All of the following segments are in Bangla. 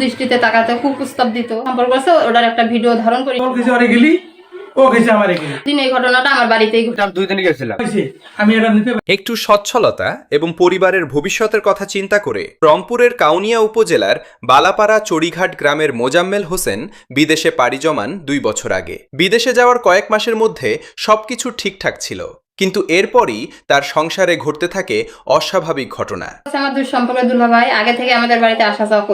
দৃষ্টিতে তাকাতে খুব প্রস্তাব দিত সম্পর্ক আছে ওটার একটা ভিডিও ধারণ করি দিন এই ঘটনাটা আমার বাড়িতেই একটু সচ্ছলতা এবং পরিবারের ভবিষ্যতের কথা চিন্তা করে রংপুরের কাউনিয়া উপজেলার বালাপাড়া চড়িঘাট গ্রামের মোজাম্মেল হোসেন বিদেশে পাড়ি জমান 2 বছর আগে। বিদেশে যাওয়ার কয়েক মাসের মধ্যে সবকিছু ঠিকঠাক ছিল, কিন্তু এরপরই তার সংসারে ঘটতে থাকে অস্বাভাবিক ঘটনা। আমার সম্পর্কে দুলাভাই আগে থেকে আমাদের বাড়িতে আসা যাওয়া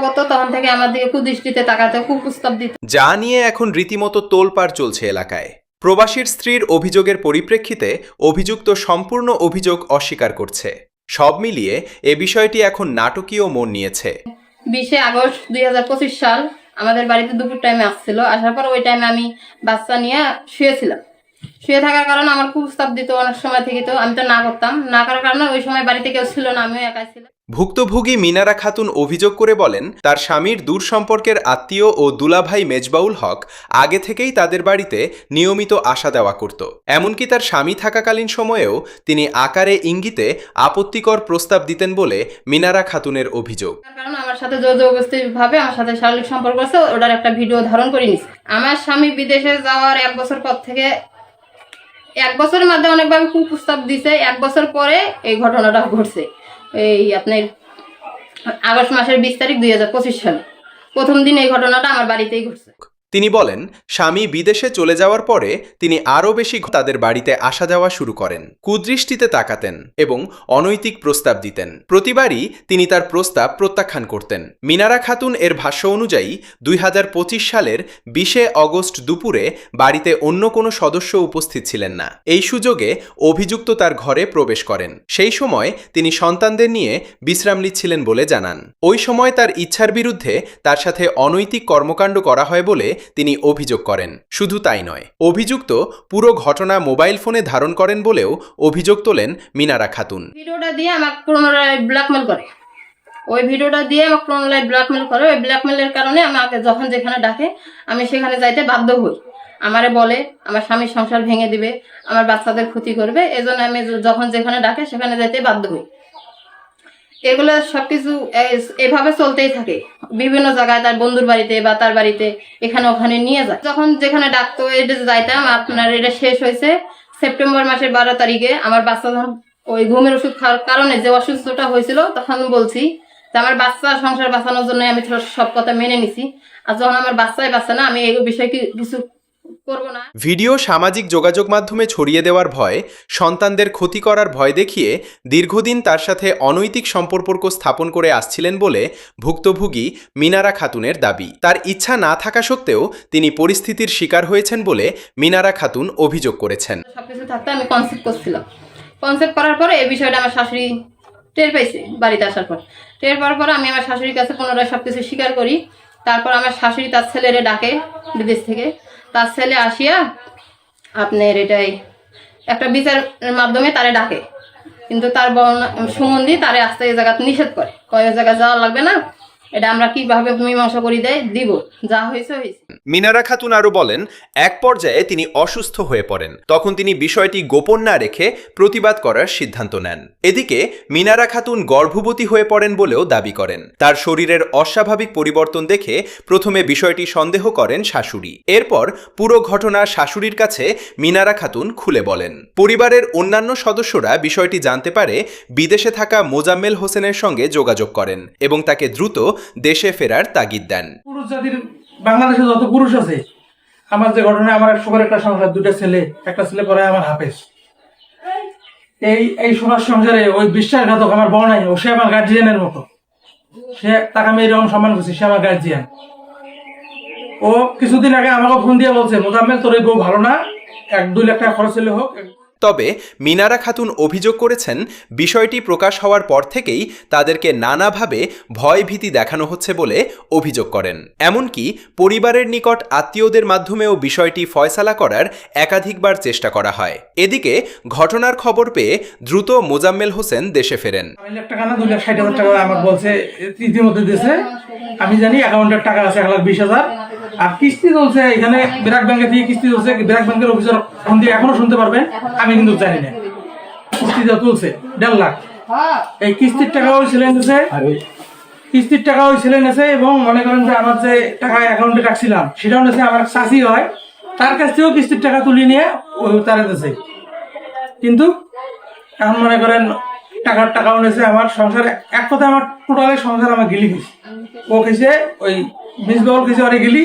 করতো তখন থেকে আমার দিকে কুদৃষ্টিতে তাকাতে খুব প্রস্তাব দিত, যা নিয়ে এখন রীতিমতো তোলপাড় চলছে এলাকায়। প্রবাসীর স্ত্রীর অভিযোগের পরিপ্রেক্ষিতে অভিযুক্ত সম্পূর্ণ অভিযোগ অস্বীকার করছে। সব মিলিয়ে এ বিষয়টি এখন নাটকীয় মোড় নিয়েছে। 20 আগস্ট 2025 সাল আমাদের বাড়িতে দুপুর টাইমে আসছিল। আসার পর ওই টাইমে আমি বাচ্চা নিয়ে শুয়েছিলাম। শুয়ে থাকার কারণে আমার খুব প্রস্তাব দিত অনেক সময় থেকে, তো আমি তো না করতাম। না করার কারণে ওই সময় বাড়িতে কেউ ছিল না, আমিও একাই ছিলাম। ভুক্তভোগী মিনারা খাতুন অভিযোগ করে বলেন, তার স্বামীর দূর সম্পর্কের আত্মীয় ও দুলাভাই মেজবাউল হক আগে থেকেই তাদের বাড়িতে নিয়মিত আসা দেওয়া করত। এমনকি তার স্বামী থাকাকালীন সময়েও তিনি আকারে ইঙ্গিতে আপত্তিকর প্রস্তাব দিতেন বলে মিনারা খাতুনের অভিযোগ। কারণ আমার সাথে জোরজবরদস্তিভাবে আমার সাথে শারীরিক সম্পর্ক আছে ওটার একটা ভিডিও ধারণ করে নিছে। আমার স্বামী বিদেশে যাওয়ার 1 বছর পর থেকে 1 বছরের মধ্যে অনেকভাবে খুব প্রস্তাব দিছে। 1 বছর পরে এই ঘটনাটা ঘটছে। এই আপনার আগস্ট মাসের 20 তারিখ 2025 সালে প্রথম দিন এই ঘটনাটা আমার বাড়িতেই ঘটছে। তিনি বলেন, স্বামী বিদেশে চলে যাওয়ার পরে তিনি আরও বেশি তাদের বাড়িতে আসা যাওয়া শুরু করেন, কুদৃষ্টিতে তাকাতেন এবং অনৈতিক প্রস্তাব দিতেন। প্রতিবারই তিনি তার প্রস্তাব প্রত্যাখ্যান করতেন। মিনারা খাতুন এর ভাষ্য অনুযায়ী 2025 সালের 20 অগস্ট দুপুরে বাড়িতে অন্য কোনো সদস্য উপস্থিত ছিলেন না। এই সুযোগে অভিযুক্ত তার ঘরে প্রবেশ করেন। সেই সময় তিনি সন্তানদের নিয়ে বিশ্রাম নিচ্ছিলেন বলে জানান। ওই সময় তার ইচ্ছার বিরুদ্ধে তার সাথে অনৈতিক কর্মকাণ্ড করা হয় বলে তিনি অভিযোগ করেন। শুধু তাই নয়, অভিযুক্ত পুরো ঘটনা মোবাইল ফোনে ধারণ করেন বলেও অভিযোগ তোলেন মিনারা খাতুন। ভিডিওটা দিয়ে আমাকে পুনরায় ব্ল্যাকমেল করে। ওই ভিডিওটা দিয়ে আমাকে পুনরায় ব্ল্যাকমেল করে। ওই ব্ল্যাকমেলের কারণে আমাকে যখন যেখানে ডাকে আমি সেখানে যাইতে বাধ্য হই। আমারে বলে আমার স্বামীর সংসার ভেঙে দিবে, আমার বাচ্চাদের ক্ষতি করবে, এজন্য আমি যখন যেখানে ডাকে সেখানে যাইতে বাধ্য হই। এগুলো সবকিছু এভাবে চলতেই থাকে। বিভিন্ন জায়গায় তার বন্ধুর বাড়িতে বা তার বাড়িতে এখানে ওখানে নিয়ে যায়। যখন যেখানে ডাকতো এটা যাইতাম। আপনার এটা শেষ হয়েছে সেপ্টেম্বর মাসের 12 তারিখে। আমার বাচ্চা যখন ওই ঘুমের ওষুধ খাওয়ার কারণে যে অসুস্থতা হয়েছিল তখন বলছি যে আমার বাচ্চা সংসার বাঁচানোর জন্য আমি সব কথা মেনে নিছি। আর যখন আমার বাচ্চাই বাঁচে না আমি এই বিষয়ে কিছু করবো না। ভিডিও সামাজিক যোগাযোগ মাধ্যমে ছড়িয়ে দেওয়ার ভয়, সন্তানদের ক্ষতি করার ভয় দেখিয়ে দীর্ঘদিন তার সাথে অনৈতিক সম্পর্ক স্থাপন করে আসছিলেন বলে ভুক্তভোগী মিনারা খাতুনের দাবি। তার ইচ্ছা না থাকা সত্ত্বেও তিনি পরিস্থিতির শিকার হয়েছেন বলে মিনারা খাতুন অভিযোগ করেছেন। সবকিছু থাকতে আমি কনসেপ্ট করছিলাম। কনসেপ্ট করার পরে এই বিষয়টা আমার শাশুড়ি টের পাইছে। বাড়িতে আসার পর টের পাওয়ার পর আমি আমার শাশুড়ির কাছে পুনরায় সবকিছু স্বীকার করি। তারপর আমার শাশুড়ি তার ছেলেরে ডাকে বিদেশ থেকে। তার ছেলে আসিয়া আপনার এটাই একটা বিচারের মাধ্যমে তারে ডাকে, কিন্তু তার সুমন্দি তারে আসতে এই জায়গাতে নিষেধ করে, কয়েক জায়গায় যাওয়া লাগবে না, এটা আমরা কিভাবে মীমাংসা করি দিব, যা হয়েছে হয়েছে। মিনারা খাতুন আরও বলেন, এক পর্যায়ে তিনি অসুস্থ হয়ে পড়েন। তখন তিনি বিষয়টি গোপন না রেখে প্রতিবাদ করার সিদ্ধান্ত নেন। এদিকে মিনারা খাতুন গর্ভবতী হয়ে পড়েন বলেও দাবি করেন। তার শরীরের অস্বাভাবিক পরিবর্তন দেখে প্রথমে বিষয়টি সন্দেহ করেন শাশুড়ি। এরপর পুরো ঘটনা শাশুড়ির কাছে মিনারা খাতুন খুলে বলেন। পরিবারের অন্যান্য সদস্যরা বিষয়টি জানতে পারে বিদেশে থাকা মোজাম্মেল হোসেনের সঙ্গে যোগাযোগ করেন এবং তাকে দ্রুত দেশে ফেরার তাগিদ দেন। পুরুষ জাতির বাংলাদেশে যত পুরুষ আছে, আমার যে ঘটনা, আমার সুখের একটা সংসার, 2টা ছেলে, একটা ছেলে পরে আমার হাফেজ। এই সোনার সংসারে ওই বিশ্বাসঘাতক আমার বউ নাই, ও সে আমার গার্জিয়ানের মতো। সে তাকে আমি এরকম সম্মান করছি, সে আমার গার্জিয়ান। ও কিছুদিন আগে আমাকে ফোন দিয়ে বলছে, মোজাম্মেল তোর এই বউ ভালো না, 1-2 লাখ টাকা খরচ হলে হোক। তবে মিনারা খাতুন অভিযোগ করেছেন, বিষয়টি প্রকাশ হওয়ার পর থেকেই তাদেরকে নানাভাবে ভয়ভীতি দেখানো হচ্ছে বলে অভিযোগ করেন। এমনকি পরিবারের নিকট আত্মীয়দের মাধ্যমেও বিষয়টি ফয়সালা করার একাধিকবার চেষ্টা করা হয়। এদিকে ঘটনার খবর পেয়ে দ্রুত মোজাম্মেল হোসেন দেশে ফেরেন। 1 লাখ টাকা না 2,60,000 টাকা আমাকে বলছে, ইতিমধ্যে দিয়েছে। আমি জানি অ্যাকাউন্টের টাকা আছে 1,20,000। আর কিস্তি চলছে এখানে, ব্র্যাক ব্যাংকে থেকে কিস্তি চলছে। ব্র্যাক ব্যাংকের অফিসার ফোন দিয়ে এখনো শুনতে পারবেন, আমি কিন্তু জানি না। কিস্তি চলছে 1.5 লাখ। এই কিস্তির টাকাও ছিলেন দিচ্ছে কিস্তির টাকা ওই ছেলে নেছে, এবং মনে করেন যে আমার যে টাকা অ্যাকাউন্টে রাখছিলাম সেটাও নেছে, আমার চাষি হয় তার কাছ থেকেও কিস্তির টাকা তুলে নিয়ে ওই তারা দিয়েছে। কিন্তু এখন মনে করেন টাকাও নেছে, আমার সংসার এক কথায় আমার টোটালি সংসার আমার গিলি গেছে। ও খেয়েছে ওই মিসবাউল খেয়েছে আরে গিলি,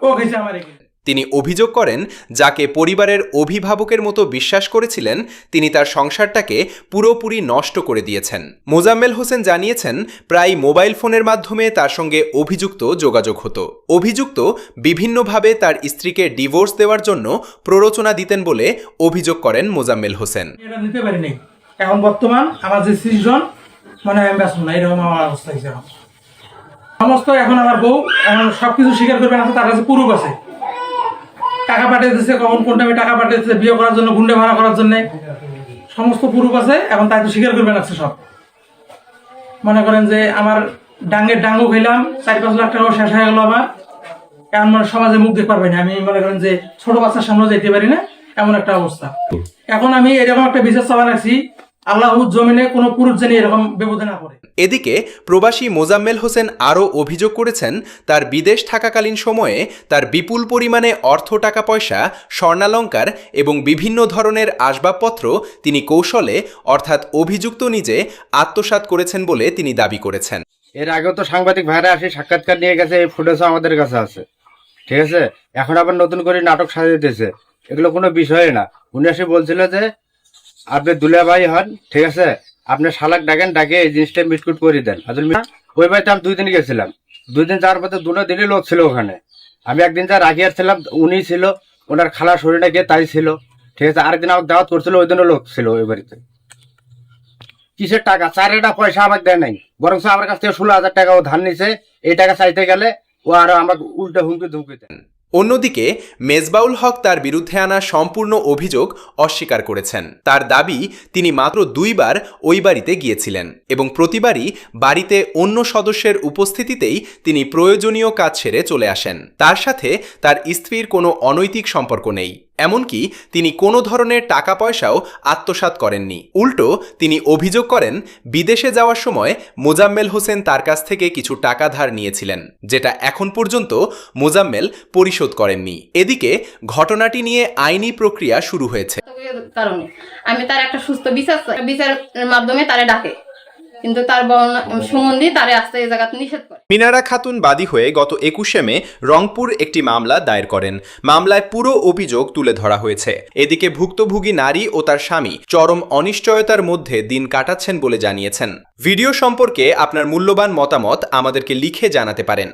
ও খেয়েছে আমার গিলি। তিনি অভিযোগ করেন, যাকে পরিবারের অভিভাবকের মতো বিশ্বাস করেছিলেন তিনি তার সংসারটাকে পুরোপুরি নষ্ট করে দিয়েছেন। মোজাম্মেল হোসেন জানিয়েছেন, প্রায় মোবাইল ফোনের মাধ্যমে তার সঙ্গে অভিযুক্ত যোগাযোগ হতো। অভিযুক্ত বিভিন্নভাবে তার স্ত্রীকে ডিভোর্স দেওয়ার জন্য প্ররোচনা দিতেন বলে অভিযোগ করেন মোজাম্মেল হোসেন। এটা নিতে পারিনি। এখন বর্তমান আমার যে সিজন মানে আমি ব্যস্ত না, এরকম আমার অবস্থা হয়েছে। সমস্ত এখন আমার বউ এখন সবকিছু স্বীকার করবে না, তার কাছে প্রুফ আছে। টাকা পাঠিয়ে দিচ্ছে, কখন কোন টাইমে টাকা পাঠিয়ে দিচ্ছে বিয়ে করার জন্য, গুন্ডে ভাড়া করার জন্য, সমস্ত প্রুফ আছে। এখন তাই তো স্বীকার করবে না সব। মনে করেন যে আমার ডাঙ্গও খেলাম, 4-5 লাখ টাকাও শেষ হয়ে গেল আমার। এখন মানে সমাজে মুখ দেখতে পারবে না, আমি মনে করেন যে ছোট বাচ্চার সামনে যেতে পারি না, এমন একটা অবস্থা। এখন আমি এরকম একটা বিচার চাওয়া রাখছি, আল্লাহ জমিনে কোনো পুরুষ যেন এরকম বিপদে না পড়ে। এদিকে প্রবাসী মোজাম্মেল হোসেন আরও অভিযোগ করেছেন, তার বিদেশ থাকাকালীন সময়ে তার বিপুল পরিমাণে অর্থ, টাকা পয়সা, স্বর্ণালংকার এবং বিভিন্ন ধরনের আসবাবপত্র তিনি কৌশলে অর্থাৎ অভিযুক্ত নিজে আত্মসাৎ করেছেন বলে তিনি দাবি করেছেন। এর আগেও তো সাংবাদিক ভাইরা আসে সাক্ষাৎকার নিয়ে গেছে, এই ফুটেজও আমাদের কাছে আছে, ঠিক আছে। এখন আবার নতুন করে নাটক সাজিয়ে দিয়েছে, এগুলো কোনো বিষয় না। উনি এসে বলছিল যে আপনি দুলা ভাই হন, ঠিক আছে, আপনি শালাক ডাকেন, ডাকে এই জিনিসটা মিটকুট করে দেন। আসলে ওই বাড়িতে আমি 2 দিন গেছিলাম, 2 দিন যাওয়ার পথে 2 দিনই লোক ছিল ওখানে। আমি একদিন যা রাখিয়ার ছিলাম উনি ছিল, ওনার খালা শরীরে গিয়ে তাই ছিল, ঠিক আছে। আরেকদিন আমাকে দাওয়াত করছিল, ওই দিনও লোক ছিল ওই বাড়িতে। কিসের টাকা? 4 পয়সা আমাকে দেয় নাই, বরং আমার কাছ থেকে 16,000 টাকা ও ধার নিছে। এই টাকা চাইতে গেলে ও আরো আমাকে উল্টো হুমকি ধুমকি দেন। অন্যদিকে মেজবাউল হক তার বিরুদ্ধে আনা সম্পূর্ণ অভিযোগ অস্বীকার করেছেন। তার দাবি, তিনি মাত্র 2 বার ওই বাড়িতে গিয়েছিলেন এবং প্রতিবারই বাড়িতে অন্য সদস্যের উপস্থিতিতেই তিনি প্রয়োজনীয় কাজ সেরে চলে আসেন। তার সাথে তার স্ত্রীর কোনো অনৈতিক সম্পর্ক নেই, এমনকি তিনি কোনো ধরনের টাকা পয়সাও আত্মসাৎ করেননি। উল্টো তিনি অভিযোগ করেন, বিদেশে যাওয়ার সময় মোজাম্মেল হোসেন তার কাছ থেকে কিছু টাকা ধার নিয়েছিলেন, যেটা এখন পর্যন্ত মোজাম্মেল পরিশোধ করেননি। এদিকে ঘটনাটি নিয়ে আইনি প্রক্রিয়া শুরু হয়েছে। কারণে আমি তার একটা সুস্থ বিচারের মাধ্যমে তারে ডাকে, কিন্তু তার সম্বন্ধে তারে আসতে এই জায়গাতে নিষেধ করে। মিনারা খাতুন বাদী হয়ে গত 21 মে রংপুর একটি মামলা দায়ের করেন। মামলায় পুরো অভিযোগ তুলে ধরা হয়েছে। এদিকে ভুক্তভোগী নারী ও তার স্বামী চরম অনিশ্চয়তার মধ্যে দিন কাটাচ্ছেন বলে জানিয়েছেন। ভিডিও সম্পর্কে আপনার মূল্যবান মতামত আমাদেরকে লিখে জানাতে পারেন।